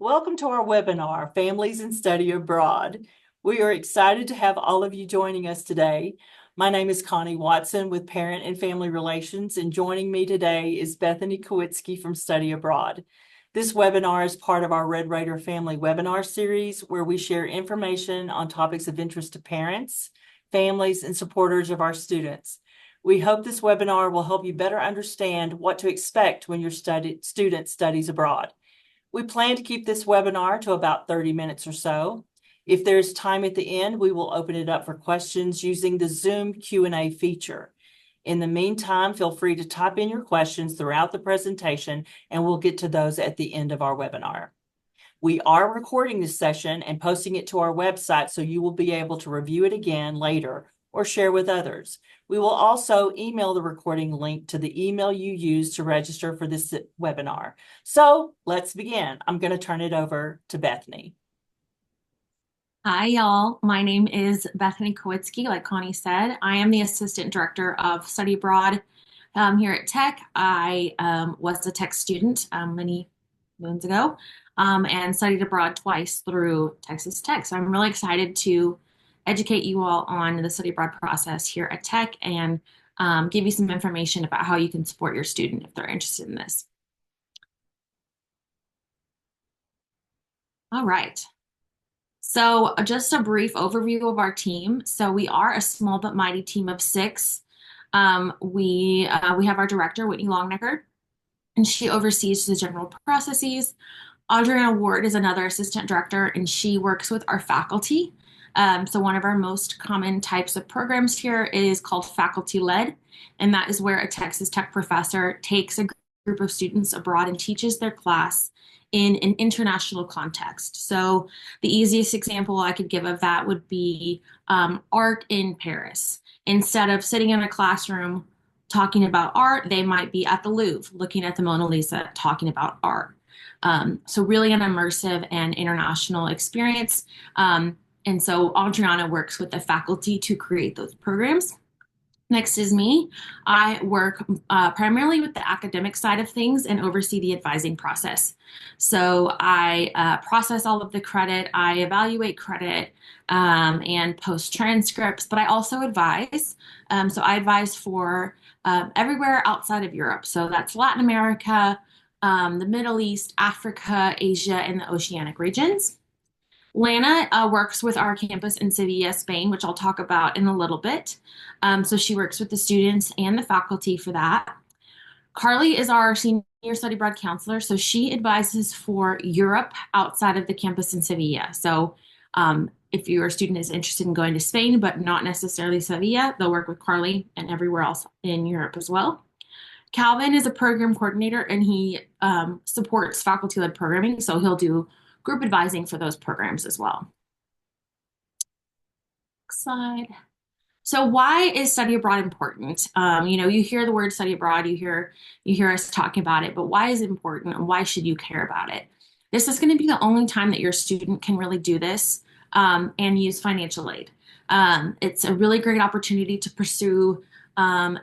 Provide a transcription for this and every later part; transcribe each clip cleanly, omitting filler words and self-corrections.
Welcome to our webinar, Families in Study Abroad. We are excited to have all of you joining us today. My name is Connie Watson with Parent and Family Relations, and joining me today is Bethany Kowitsky from Study Abroad. This webinar is part of our Red Raider Family webinar series, where we share information on topics of interest to parents, families, and supporters of our students. We hope this webinar will help you better understand what to expect when your student studies abroad. We plan to keep this webinar to about 30 minutes or so. If there's time at the end, we will open it up for questions using the Zoom Q&A feature. In the meantime, feel free to type in your questions throughout the presentation, and we'll get to those at the end of our webinar. We are recording this session and posting it to our website, so you will be able to review it again later or share with others. We will also email the recording link to the email you used to register for this webinar. So let's begin. I'm going to turn it over to Bethany. Hi, y'all. My name is Bethany Kowitsky, like Connie said. I am the Assistant Director of Study Abroad here at Tech. I was a Tech student many moons ago and studied abroad twice through Texas Tech. So I'm really excited to educate you all on the study abroad process here at Tech and give you some information about how you can support your student if they're interested in this. All right. So just a brief overview of our team. So we are a small but mighty team of six. We have our director, Whitney Longnecker, and she oversees the general processes. Adriana Ward is another assistant director, and she works with our faculty. So one of our most common types of programs here is called faculty-led, and that is where a Texas Tech professor takes a group of students abroad and teaches their class in an international context. So the easiest example I could give of that would be art in Paris. Instead of sitting in a classroom talking about art, they might be at the Louvre looking at the Mona Lisa talking about art. So really an immersive and international experience. And so Adriana works with the faculty to create those programs. Next is me. I work primarily with the academic side of things and oversee the advising process. So I process all of the credit, I evaluate credit, and post transcripts, but I also advise. So I advise for everywhere outside of Europe. So that's Latin America, the Middle East, Africa, Asia, and the Oceanic regions. Lana works with our campus in Sevilla, Spain, which I'll talk about in a little bit. So she works with the students and the faculty for that. Carly is our senior study abroad counselor. So she advises for Europe outside of the campus in Sevilla. So if your student is interested in going to Spain, but not necessarily Sevilla, they'll work with Carly and everywhere else in Europe as well. Calvin is a program coordinator and he supports faculty-led programming. So he'll do group advising for those programs as well. Next slide. So why is study abroad important? You hear the word study abroad, you hear us talking about it, but why is it important and why should you care about it? This is going to be the only time that your student can really do this and use financial aid. It's a really great opportunity to pursue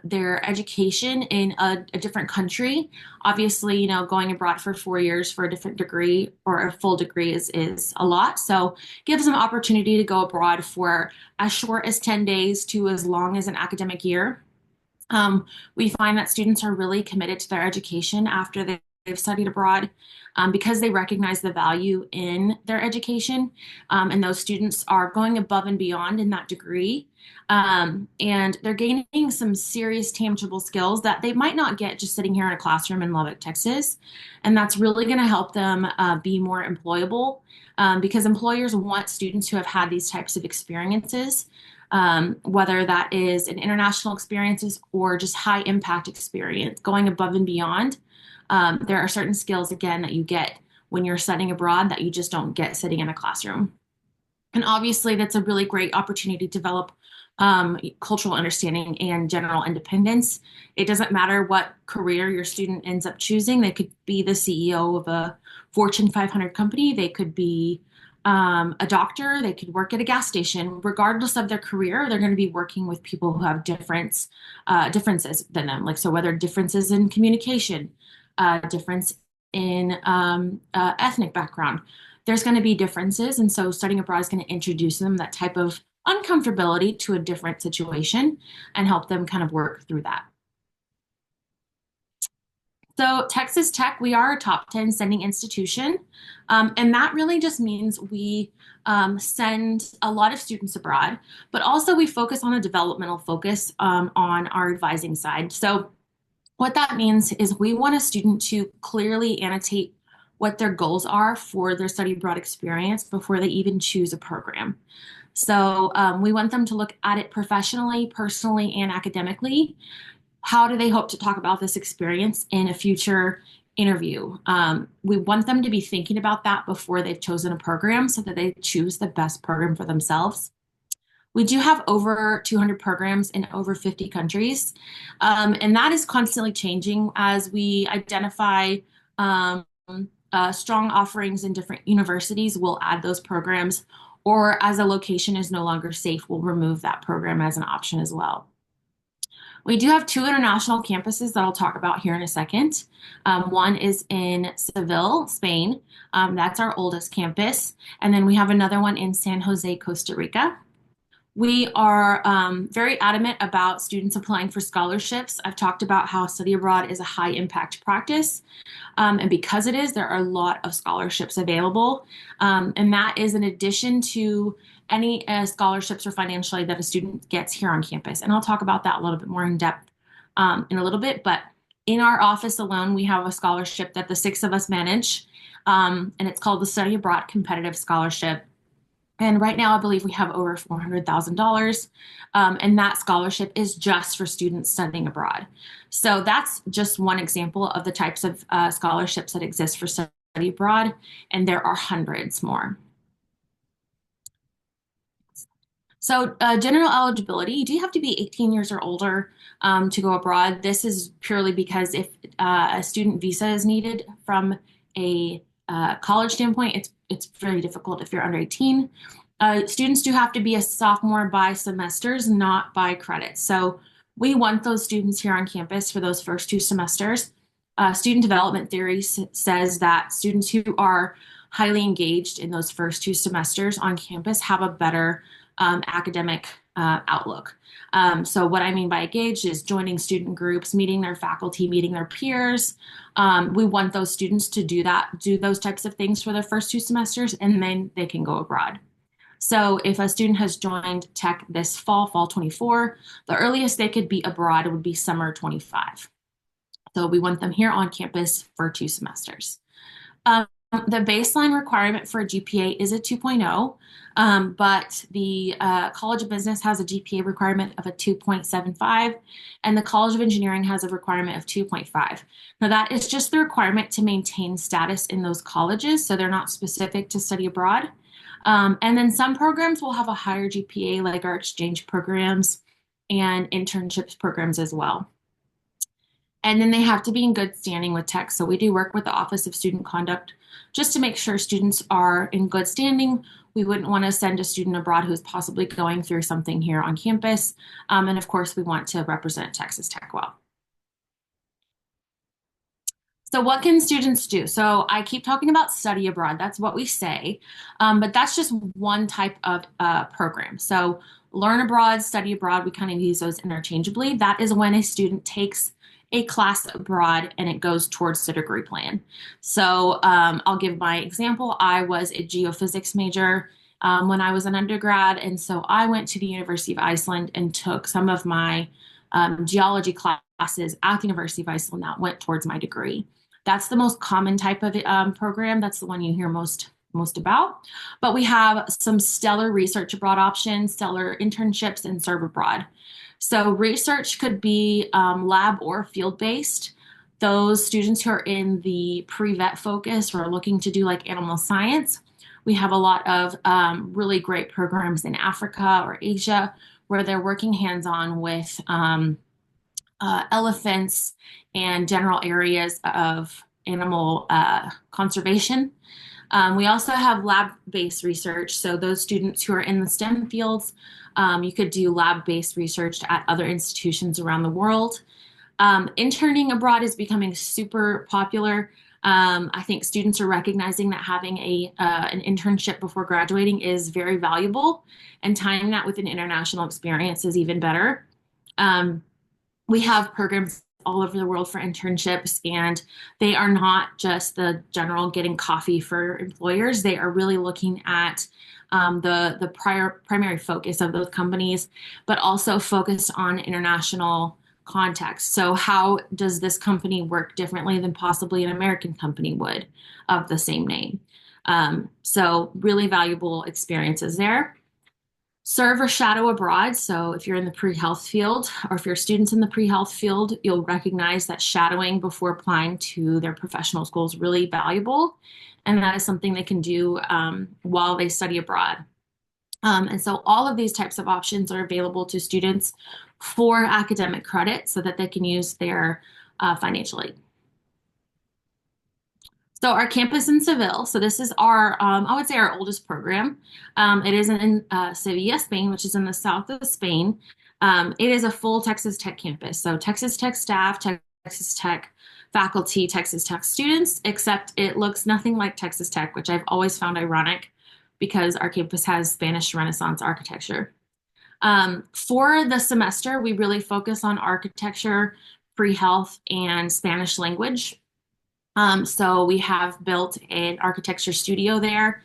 their education in a different country. Obviously, going abroad for 4 years for a different degree or a full degree is a lot. So gives them opportunity to go abroad for as short as 10 days to as long as an academic year. We find that students are really committed to their education after they've studied abroad because they recognize the value in their education. And those students are going above and beyond in that degree. And they're gaining some serious tangible skills that they might not get just sitting here in a classroom in Lubbock, Texas. And that's really going to help them be more employable because employers want students who have had these types of experiences. Whether that is an international experiences or just high impact experience, going above and beyond. There are certain skills, again, that you get when you're studying abroad that you just don't get sitting in a classroom. And obviously, that's a really great opportunity to develop cultural understanding and general independence. It doesn't matter what career your student ends up choosing. They could be the CEO of a Fortune 500 company. They could be a doctor, they could work at a gas station. Regardless of their career, they're going to be working with people who have differences than them. Like, so whether differences in communication, difference in ethnic background. There's going to be differences, and so studying abroad is going to introduce them that type of uncomfortability to a different situation and help them kind of work through that. So Texas Tech, we are a top 10 sending institution, and that really just means we send a lot of students abroad, but also we focus on a developmental focus on our advising side. So what that means is we want a student to clearly annotate what their goals are for their study abroad experience before they even choose a program. So we want them to look at it professionally, personally, and academically. How do they hope to talk about this experience in a future interview? We want them to be thinking about that before they've chosen a program so that they choose the best program for themselves. We do have over 200 programs in over 50 countries, and that is constantly changing as we identify strong offerings in different universities. We'll add those programs, or as a location is no longer safe, we'll remove that program as an option as well. We do have two international campuses that I'll talk about here in a second. One is in Seville, Spain. That's our oldest campus. And then we have another one in San Jose, Costa Rica. We are very adamant about students applying for scholarships. I've talked about how study abroad is a high impact practice. And because it is, there are a lot of scholarships available. And that is in addition to any scholarships or financial aid that a student gets here on campus. And I'll talk about that a little bit more in depth in a little bit. But in our office alone, we have a scholarship that the six of us manage. And it's called the Study Abroad Competitive Scholarship. And right now, I believe we have over $400,000. And that scholarship is just for students studying abroad. So that's just one example of the types of scholarships that exist for study abroad. And there are hundreds more. So general eligibility, you do have to be 18 years or older to go abroad. This is purely because if a student visa is needed from a college standpoint, it's very difficult if you're under 18. Students do have to be a sophomore by semesters, not by credits. So we want those students here on campus for those first two semesters. Student development theory says that students who are highly engaged in those first two semesters on campus have a better academic outlook. So what I mean by engaged is joining student groups, meeting their faculty, meeting their peers. We want those students to do those types of things for their first two semesters, and then they can go abroad. So if a student has joined Tech this fall 24, the earliest they could be abroad would be summer 25. So we want them here on campus for 2 semesters. The baseline requirement for a GPA is a 2.0, but the College of Business has a GPA requirement of a 2.75, and the College of Engineering has a requirement of 2.5. Now, that is just the requirement to maintain status in those colleges, so they're not specific to study abroad. And then some programs will have a higher GPA, like our exchange programs and internships programs as well. And then they have to be in good standing with Tech. So we do work with the Office of Student Conduct just to make sure students are in good standing. We wouldn't want to send a student abroad who's possibly going through something here on campus. And of course, we want to represent Texas Tech well. So what can students do? So I keep talking about study abroad. That's what we say, but that's just one type of program. So learn abroad, study abroad, we kind of use those interchangeably. That is when a student takes a class abroad and it goes towards the degree plan. So I'll give my example. I was a geophysics major when I was an undergrad, and so I went to the University of Iceland and took some of my geology classes at the University of Iceland that went towards my degree. That's the most common type of program. That's the one you hear most about. But we have some stellar research abroad options, stellar internships, and serve abroad. So research could be lab or field-based. Those students who are in the pre-vet focus or are looking to do like animal science, we have a lot of really great programs in Africa or Asia where they're working hands-on with elephants and general areas of animal conservation. We also have lab-based research. So those students who are in the STEM fields, you could do lab-based research at other institutions around the world. Interning abroad is becoming super popular. I think students are recognizing that having an internship before graduating is very valuable, and tying that with an international experience is even better. Um, we have programs all over the world for internships, and they are not just the general getting coffee for employers. They are really looking at the primary focus of those companies, but also focused on international context. So how does this company work differently than possibly an American company would of the same name? So really valuable experiences there. Serve or shadow abroad. So if you're in the pre-health field or if you're students in the pre-health field, you'll recognize that shadowing before applying to their professional school is really valuable. And that is something they can do while they study abroad. And so all of these types of options are available to students for academic credit so that they can use their financial aid. So our campus in Seville, so this is our, I would say our oldest program. It is in Sevilla, Spain, which is in the south of Spain. It is a full Texas Tech campus. So Texas Tech staff, Texas Tech faculty, Texas Tech students, except it looks nothing like Texas Tech, which I've always found ironic because our campus has Spanish Renaissance architecture. For the semester, we really focus on architecture, pre-health, and Spanish language. So we have built an architecture studio there,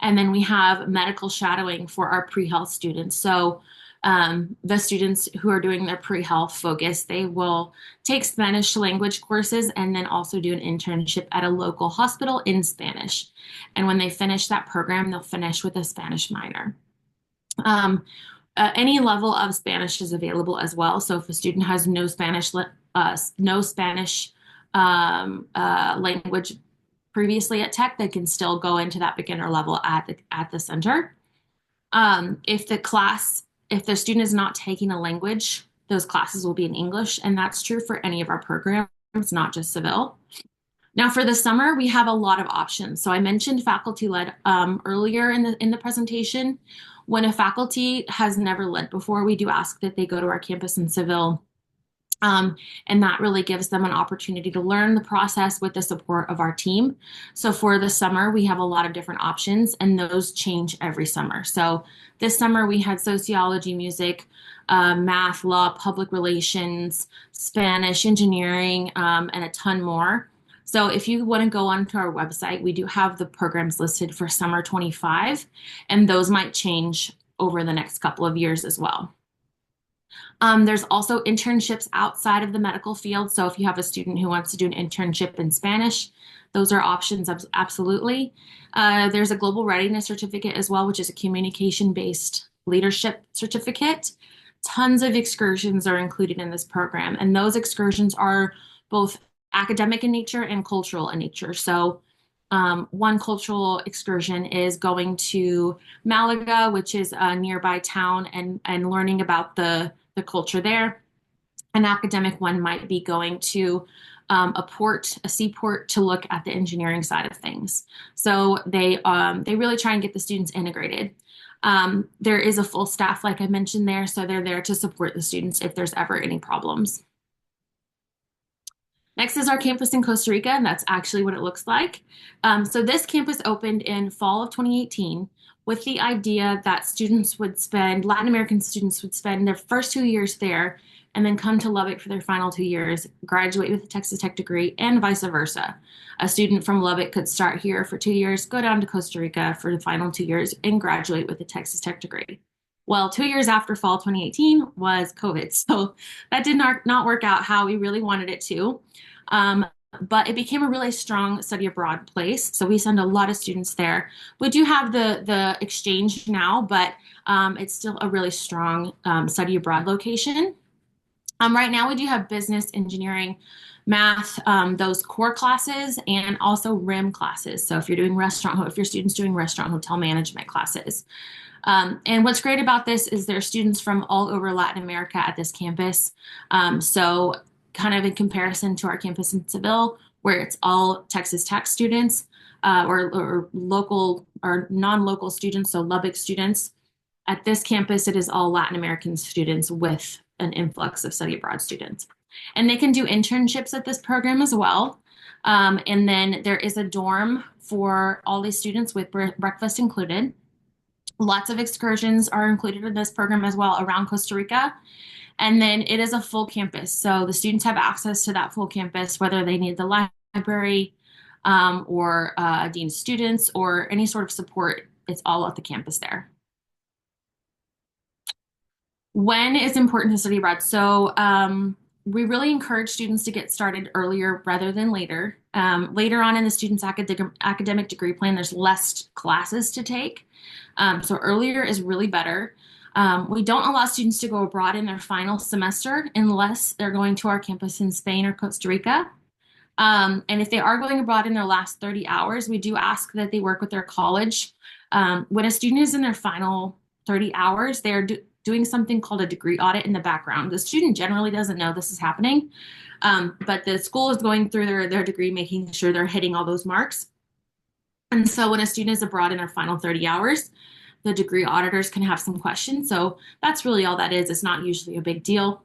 and then we have medical shadowing for our pre-health students. So the students who are doing their pre-health focus, they will take Spanish language courses and then also do an internship at a local hospital in Spanish. And when they finish that program, they'll finish with a Spanish minor. Any level of Spanish is available as well. So if a student has no Spanish language previously at Tech, they can still go into that beginner level at the center. If the student is not taking a language, those classes will be in English, and that's true for any of our programs, not just Seville. Now, for the summer, we have a lot of options. So I mentioned faculty-led earlier in the presentation. When a faculty has never led before, we do ask that they go to our campus in Seville. And that really gives them an opportunity to learn the process with the support of our team. So for the summer, we have a lot of different options, and those change every summer. So this summer, we had sociology, music, math, law, public relations, Spanish, engineering, and a ton more. So if you want to go onto our website, we do have the programs listed for summer 25, and those might change over the next couple of years as well. There's also internships outside of the medical field. So if you have a student who wants to do an internship in Spanish, those are options, absolutely. There's a global readiness certificate as well, which is a communication-based leadership certificate. Tons of excursions are included in this program, and those excursions are both academic in nature and cultural in nature. So one cultural excursion is going to Malaga, which is a nearby town, and learning about the culture there. An academic one might be going to a seaport to look at the engineering side of things. So they really try and get the students integrated. There is a full staff, like I mentioned there, so they're there to support the students if there's ever any problems. Next is our campus in Costa Rica, and that's actually what it looks like. So this campus opened in fall of 2018 with the idea that Latin American students would spend their first 2 years there and then come to Lubbock for their final 2 years, graduate with a Texas Tech degree, and vice versa. A student from Lubbock could start here for 2 years, go down to Costa Rica for the final 2 years, and graduate with a Texas Tech degree. Well, 2 years after fall 2018 was COVID, so that did not work out how we really wanted it to. But it became a really strong study abroad place. So we send a lot of students there. We do have the exchange now, but it's still a really strong study abroad location. Right now we do have business, engineering, math, those core classes, and also RIM classes. So if you're doing if your student's doing restaurant hotel management classes. And what's great about this is there are students from all over Latin America at this campus. So kind of in comparison to our campus in Seville, where it's all Texas Tech students or local or non-local students, so Lubbock students. At this campus, it is all Latin American students with an influx of study abroad students. And they can do internships at this program as well. And then there is a dorm for all these students with breakfast included. Lots of excursions are included in this program as well around Costa Rica. And then it is a full campus. So the students have access to that full campus, whether they need the library or dean students or any sort of support. It's all at the campus there. When is important to study abroad? So we really encourage students to get started earlier rather than later. Later on in the student's academic degree plan, there's less classes to take. So earlier is really better. We don't allow students to go abroad in their final semester unless they're going to our campus in Spain or Costa Rica. And if they are going abroad in their last 30 hours, we do ask that they work with their college. When a student is in their final 30 hours, they are doing something called a degree audit in the background. The student generally doesn't know this is happening, but the school is going through their degree, making sure they're hitting all those marks. And so when a student is abroad in their final 30 hours, the degree auditors can have some questions. So that's really all that is. It's not usually a big deal.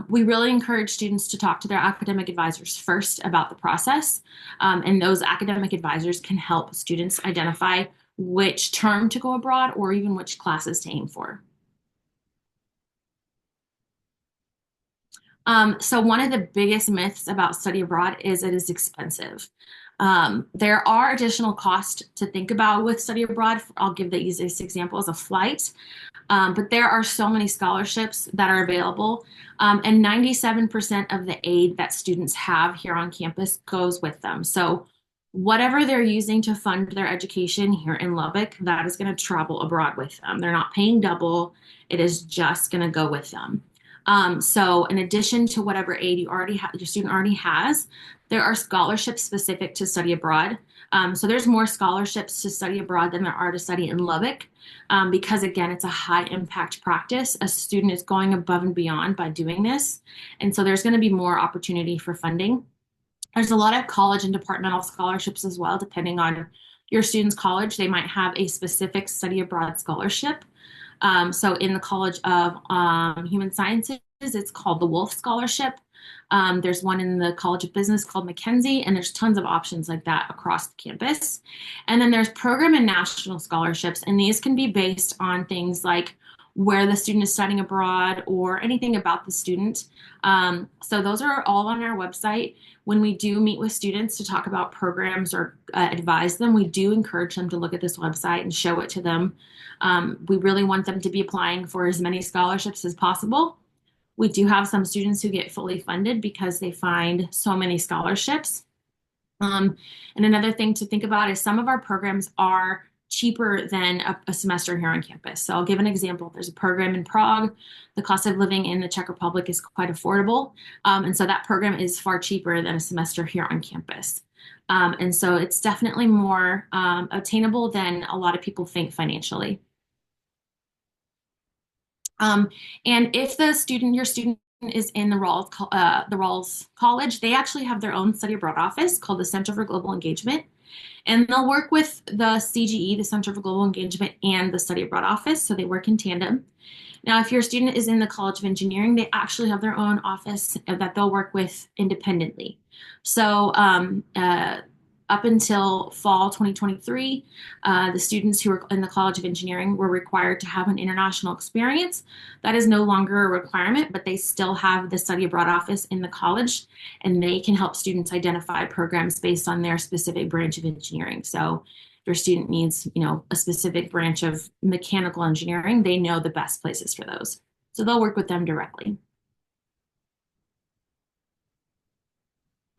We really encourage students to talk to their academic advisors first about the process. And those academic advisors can help students identify which term to go abroad or even which classes to aim for. So one of the biggest myths about study abroad is it is expensive. There are additional costs to think about with study abroad. I'll give the easiest example as a flight. But there are so many scholarships that are available, and 97% of the aid that students have here on campus goes with them. So whatever they're using to fund their education here in Lubbock, that is going to travel abroad with them. They're not paying double. It is just going to go with them. So in addition to whatever aid your student already has, there are scholarships specific to study abroad. So there's more scholarships to study abroad than there are to study in Lubbock, because again, it's a high impact practice. A student is going above and beyond by doing this. And so there's going to be more opportunity for funding. There's a lot of college and departmental scholarships as well, depending on your student's college. They might have a specific study abroad scholarship. So in the College of Human Sciences, it's called the Wolf Scholarship. There's one in the College of Business called Mackenzie, and there's tons of options like that across the campus. And then there's program and national scholarships, and these can be based on things like where the student is studying abroad or anything about the student. So those are all on our website. When we do meet with students to talk about programs or advise them, we do encourage them to look at this website and show it to them. We really want them to be applying for as many scholarships as possible. We do have some students who get fully funded because they find so many scholarships. And another thing to think about is some of our programs are cheaper than a semester here on campus. So I'll give an example. There's a program in Prague. The cost of living in the Czech Republic is quite affordable. And so that program is far cheaper than a semester here on campus. And so it's definitely more attainable than a lot of people think financially. And if your student is in the Rawls College, they actually have their own study abroad office called the Center for Global Engagement. And they'll work with the CGE, the Center for Global Engagement, and the study abroad office. So they work in tandem. Now, if your student is in the College of Engineering, they actually have their own office that they'll work with independently. So up until fall 2023, the students who were in the College of Engineering were required to have an international experience. That is no longer a requirement, but they still have the study abroad office in the college, and they can help students identify programs based on their specific branch of engineering. So if your student needs, a specific branch of mechanical engineering, they know the best places for those. So they'll work with them directly.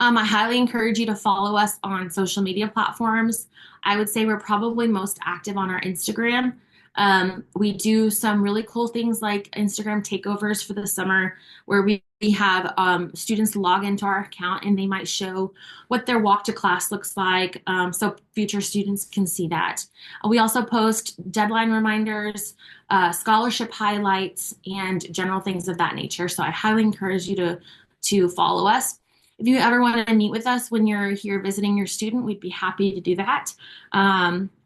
I highly encourage you to follow us on social media platforms. I would say we're probably most active on our Instagram. We do some really cool things like Instagram takeovers for the summer where we have students log into our account and they might show what their walk to class looks like, so future students can see that. We also post deadline reminders, scholarship highlights, and general things of that nature. So I highly encourage you to follow us. If you ever want to meet with us when you're here visiting your student, we'd be happy to do that.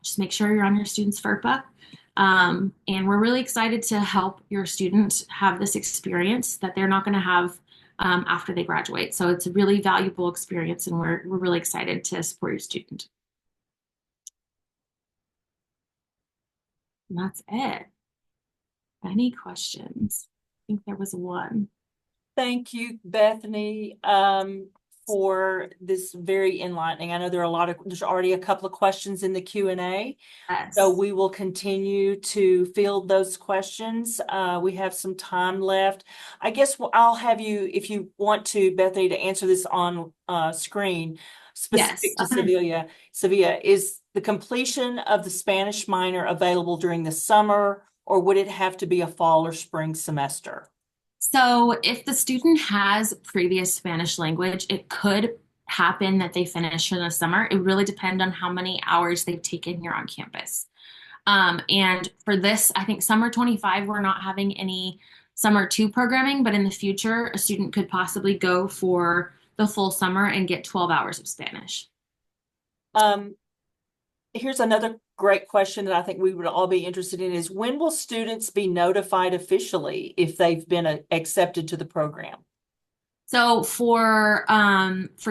Just make sure you're on your student's FERPA. And we're really excited to help your student have this experience that they're not going to have after they graduate. So it's a really valuable experience, and we're really excited to support your student. And that's it. Any questions? I think there was one. Thank you, Bethany, for this very enlightening. I know there's already a couple of questions in the Q&A. So Yes. we will continue to field those questions. We have some time left. I guess I'll have you, if you want to, Bethany, to answer this on screen, Yes. specific to Sevilla. Sevilla, is the completion of the Spanish minor available during the summer, or would it have to be a fall or spring semester? So if the student has previous Spanish language, it could happen that they finish in the summer. It really depends on how many hours they've taken here on campus. And for this, I think summer 25, we're not having any summer two programming, but in the future, a student could possibly go for the full summer and get 12 hours of Spanish. Um, Here's another great question that I think we would all be interested in is when will students be notified officially if they've been accepted to the program? So for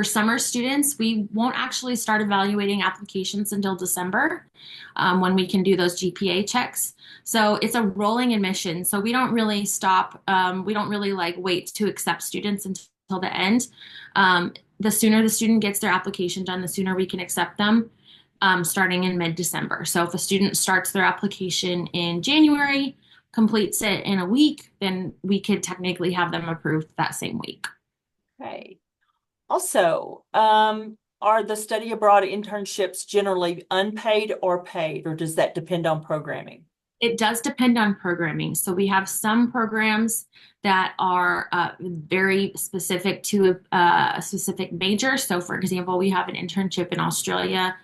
summer students, we won't actually start evaluating applications until December, when we can do those GPA checks. So it's a rolling admission. So we don't really stop. We don't really like wait to accept students until the end. The sooner the student gets their application done, the sooner we can accept them, starting in mid-December. So if a student starts their application in January, completes it in a week, then we could technically have them approved that same week. Okay. Also, are the study abroad internships generally unpaid or paid, or does that depend on programming? It does depend on programming. So we have some programs that are very specific to a specific major. So, for example, we have an internship in Australia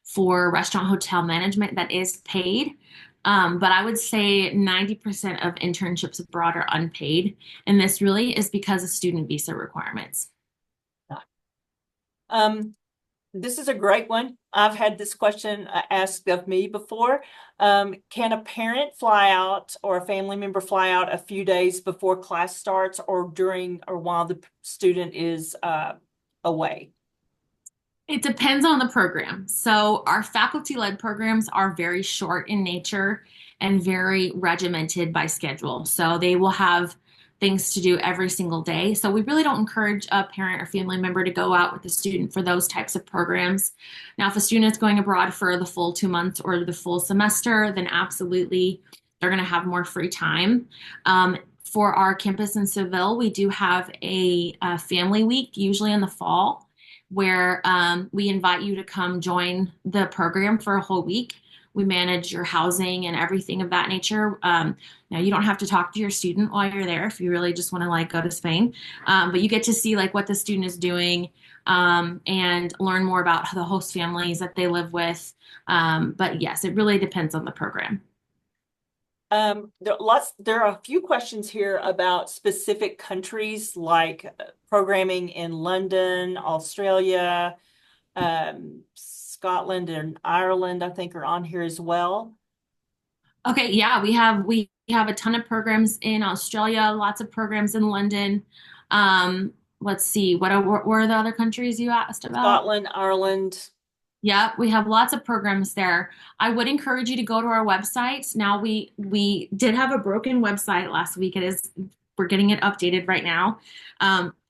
for restaurant hotel management that is paid. But I would say 90% of internships abroad are unpaid. And this really is because of student visa requirements. Um, this is a great one. I've had this question asked of me before. Can a parent fly out or a family member fly out a few days before class starts or during or while the student is away? It depends on the program. So, our faculty-led programs are very short in nature and very regimented by schedule. So, they will have things to do every single day. So, we really don't encourage a parent or family member to go out with a student for those types of programs. Now, if a student is going abroad for the full 2 months or the full semester, then absolutely they're going to have more free time. For our campus in Seville, we do have a family week, usually in the fall, where we invite you to come join the program for a whole week. We manage your housing and everything of that nature. Now you don't have to talk to your student while you're there if you really just want to like go to Spain, but you get to see like what the student is doing, and learn more about the host families that they live with. But yes, it really depends on the program. There are a few questions here about specific countries like programming in London, Australia, Scotland and Ireland, I think are on here as well. Okay, yeah, we have a ton of programs in Australia, lots of programs in London. Let's see, what were the other countries you asked about? Scotland, Ireland. Yeah, we have lots of programs there. I would encourage you to go to our website. Now we did have a broken website last week. We're getting it updated right now.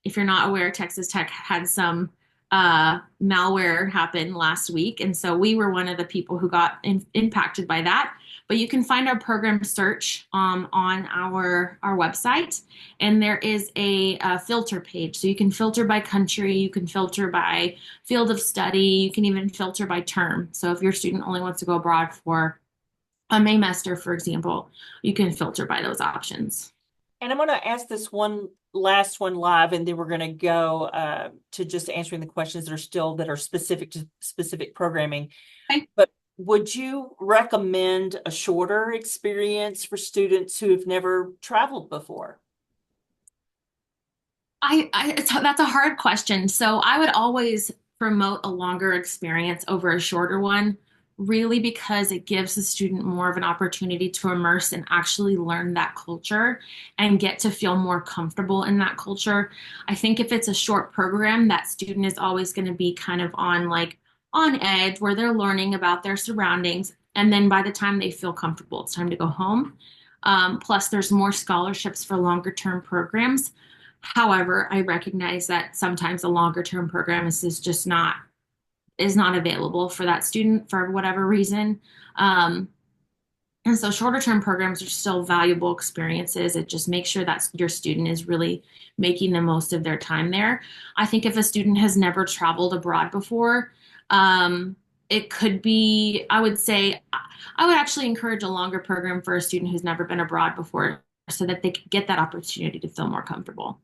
If you're not aware, Texas Tech had some malware happen last week, and so we were one of the people who got impacted by that. But you can find our program search on our website, and there is a filter page. So you can filter by country, you can filter by field of study, you can even filter by term. So if your student only wants to go abroad for a Maymester, for example, you can filter by those options. And I'm going to ask this one last one live, and then we're going to go to just answering the questions that are specific to specific programming. Okay. But would you recommend a shorter experience for students who have never traveled before? That's a hard question. So I would always promote a longer experience over a shorter one. really because it gives the student more of an opportunity to immerse and actually learn that culture and get to feel more comfortable in that culture. I think if it's a short program, that student is always going to be kind of on edge where they're learning about their surroundings. And then by the time they feel comfortable, it's time to go home. Plus, there's more scholarships for longer term programs. However, I recognize that sometimes a longer term program is just not is not available for that student for whatever reason. Um, and so shorter term programs are still valuable experiences. It just makes sure that your student is really making the most of their time there. I think if a student has never traveled abroad before, it could be, I would say, I would actually encourage a longer program for a student who's never been abroad before so that they could get that opportunity to feel more comfortable.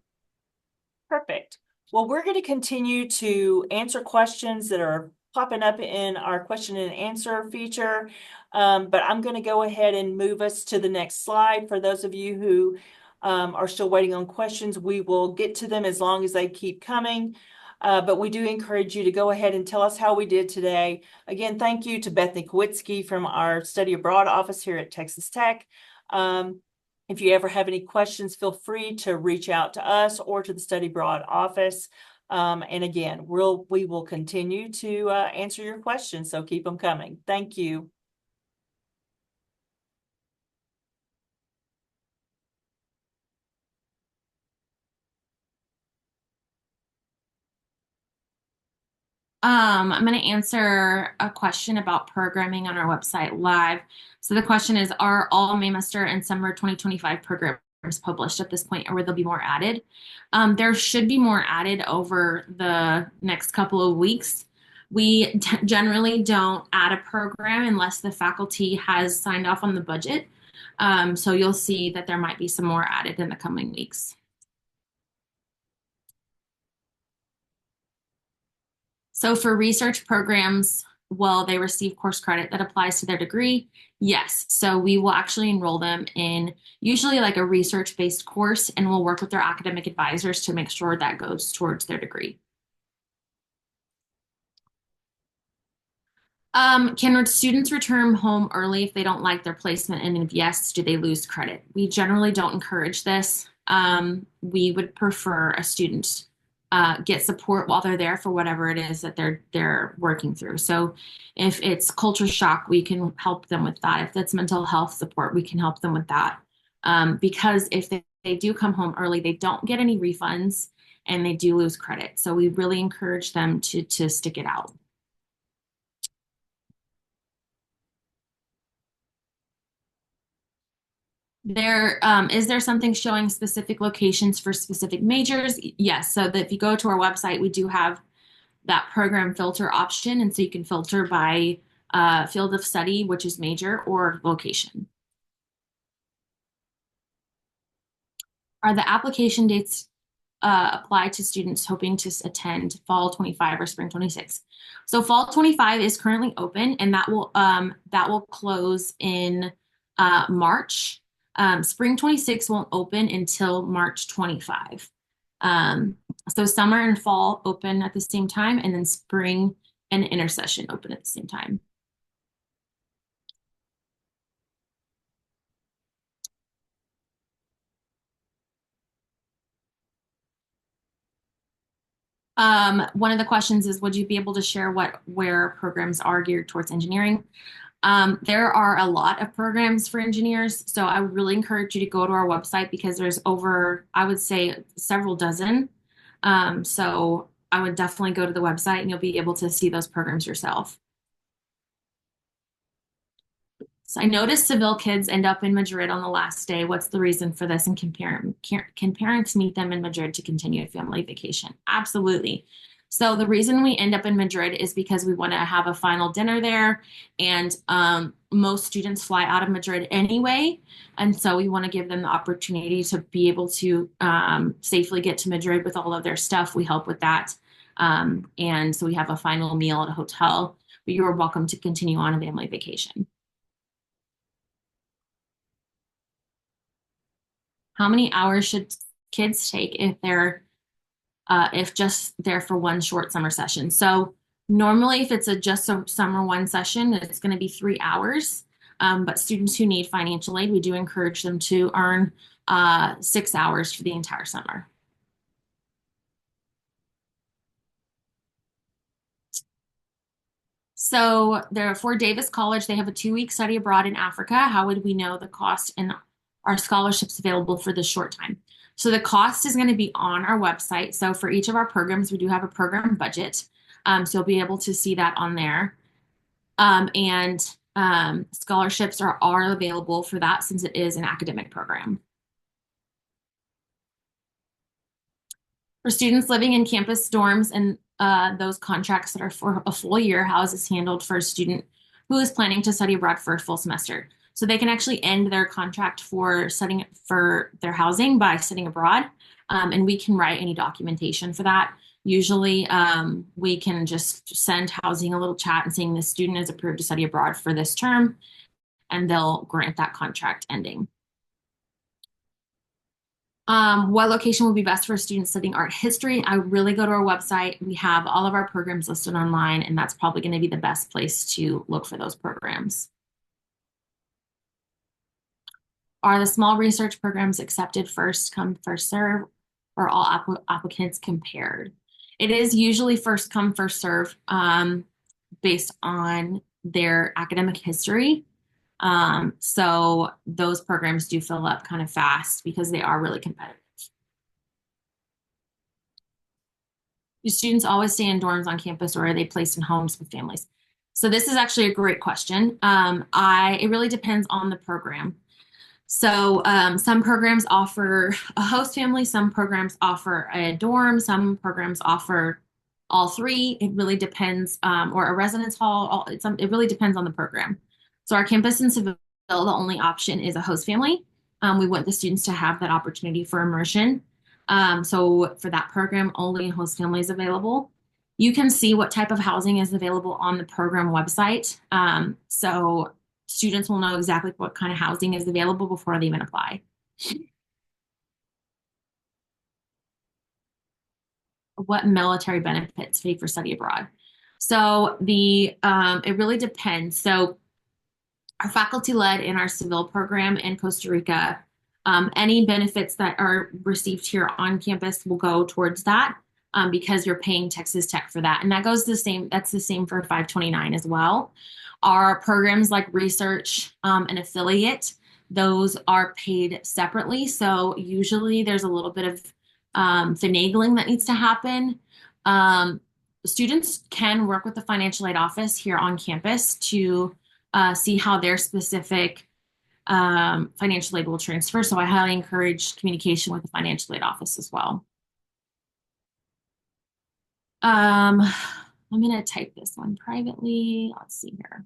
Perfect. Well, we're going to continue to answer questions that are popping up in our question and answer feature. But I'm going to go ahead and move us to the next slide. For those of you who are still waiting on questions, we will get to them as long as they keep coming. But we do encourage you to go ahead and tell us how we did today. Again, thank you to Bethany Kowitsky from our Study Abroad office here at Texas Tech. If you ever have any questions, feel free to reach out to us or to the Study Abroad office. And again, we will continue to answer your questions, so keep them coming. Thank you. I'm going to answer a question about programming on our website live. So the question is, are all Maymester and summer 2025 programs published at this point, or will there be more added? There should be more added over the next couple of weeks. We generally don't add a program unless the faculty has signed off on the budget. So you'll see that there might be some more added in the coming weeks. So for research programs, will they receive course credit that applies to their degree? Yes. So we will actually enroll them in usually like a research-based course, and we'll work with their academic advisors to make sure that goes towards their degree. Can students return home early if they don't like their placement? And if yes, do they lose credit? We generally don't encourage this. We would prefer a student get support while they're there for whatever it is that they're working through. So if it's culture shock, we can help them with that. If it's mental health support, we can help them with that. Because if they do come home early, they don't get any refunds and they do lose credit. So we really encourage them to stick it out. Is there something showing specific locations for specific majors? Yes. So that if you go to our website, we do have that program filter option. And so you can filter by field of study, which is major, or location. Are the application dates apply to students hoping to attend fall 25 or spring 26? So fall 25 is currently open, and that will close in March. Spring 26 won't open until March 25. So summer and fall open at the same time, and then spring and intersession open at the same time. One of the questions is, would you be able to share where programs are geared towards engineering? There are a lot of programs for engineers, so I would really encourage you to go to our website because there's over, I would say, several dozen. So I would definitely go to the website and you'll be able to see those programs yourself. So I noticed Seville kids end up in Madrid on the last day. What's the reason for this? And can parents meet them in Madrid to continue a family vacation? Absolutely. So the reason we end up in Madrid is because we want to have a final dinner there, and most students fly out of Madrid anyway, and so we want to give them the opportunity to be able to safely get to Madrid with all of their stuff. We help with that, and so we have a final meal at a hotel, but you are welcome to continue on a family vacation. How many hours should kids take if they're if just there for one short summer session? So Normally, if it's a just a summer one session, it's going to be 3 hours. But students who need financial aid, we do encourage them to earn 6 hours for the entire summer. So there for Davis College, they have a 2-week study abroad in Africa. How would we know the cost and our scholarships available for this short time? So the cost is going to be on our website. So for each of our programs, we do have a program budget. So you'll be able to see that on there. And scholarships are available for that since it is an academic program. For students living in campus dorms and those contracts that are for a full year, how is this handled for a student who is planning to study abroad for a full semester? So they can actually end their contract for studying for their housing by studying abroad, and we can write any documentation for that. Usually, we can just send housing a little chat and saying this student is approved to study abroad for this term, and they'll grant that contract ending. What location would be best for a student studying art history? I really go to our website. We have all of our programs listed online, and that's probably going to be the best place to look for those programs. Are the small research programs accepted first come, first serve, or all applicants compared? It is usually first come, first serve based on their academic history. So those programs do fill up kind of fast because they are really competitive. Do students always stay in dorms on campus or are they placed in homes with families? So this is actually a great question. It really depends on the program. So some programs offer a host family, some programs offer a dorm, some programs offer all three. It really depends, or a residence hall. It really depends on the program. So our campus in Seville, the only option is a host family. We want the students to have that opportunity for immersion. So for that program, only host family is available. You can see what type of housing is available on the program website. So students will know exactly what kind of housing is available before they even apply. What military benefits pay for study abroad? So it really depends. So our faculty led in our Seville program in Costa Rica, any benefits that are received here on campus will go towards that because you're paying Texas Tech for that. And that's the same for 529 as well. Our programs like research and affiliate, those are paid separately. So usually there's a little bit of finagling that needs to happen. Students can work with the financial aid office here on campus to see how their specific financial aid will transfer. So I highly encourage communication with the financial aid office as well. I'm going to type this one privately. Let's see here.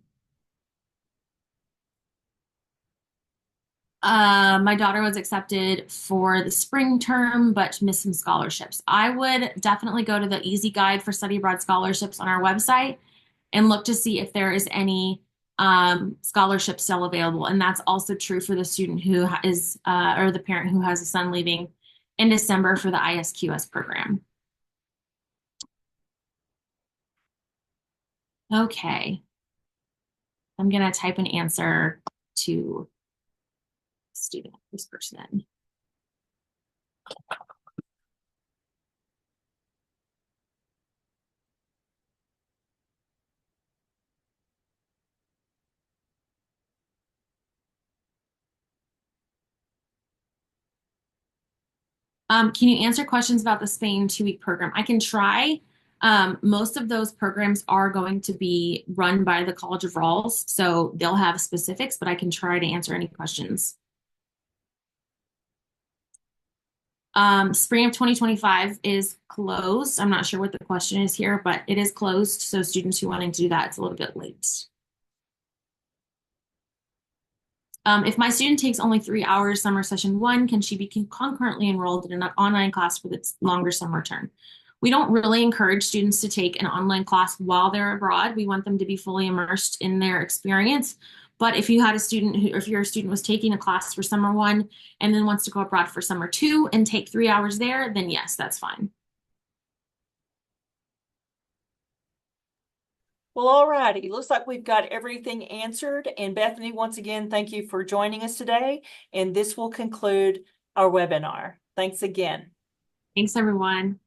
My daughter was accepted for the spring term, but missed some scholarships. I would definitely go to the Easy Guide for Study Abroad scholarships on our website and look to see if there is any scholarship still available. And that's also true for the student who is, or the parent who has a son leaving in December for the ISQS program. Okay. I'm going to type an answer to student, this person. Can you answer questions about the Spain 2-week program? I can try. Most of those programs are going to be run by the College of Rawls, so they'll have specifics, but I can try to answer any questions. Spring of 2025 is closed. I'm not sure what the question is here, but it is closed. So students who wanting to do that, it's a little bit late. If my student takes only 3 hours summer session 1, can she be concurrently enrolled in an online class for the longer summer term? We don't really encourage students to take an online class while they're abroad. We want them to be fully immersed in their experience. But if you had a student if your student was taking a class for summer 1 and then wants to go abroad for summer 2 and take 3 hours there, then yes, that's fine. Well, all righty. Looks like we've got everything answered. And Bethany, once again, thank you for joining us today. And this will conclude our webinar. Thanks again. Thanks, everyone.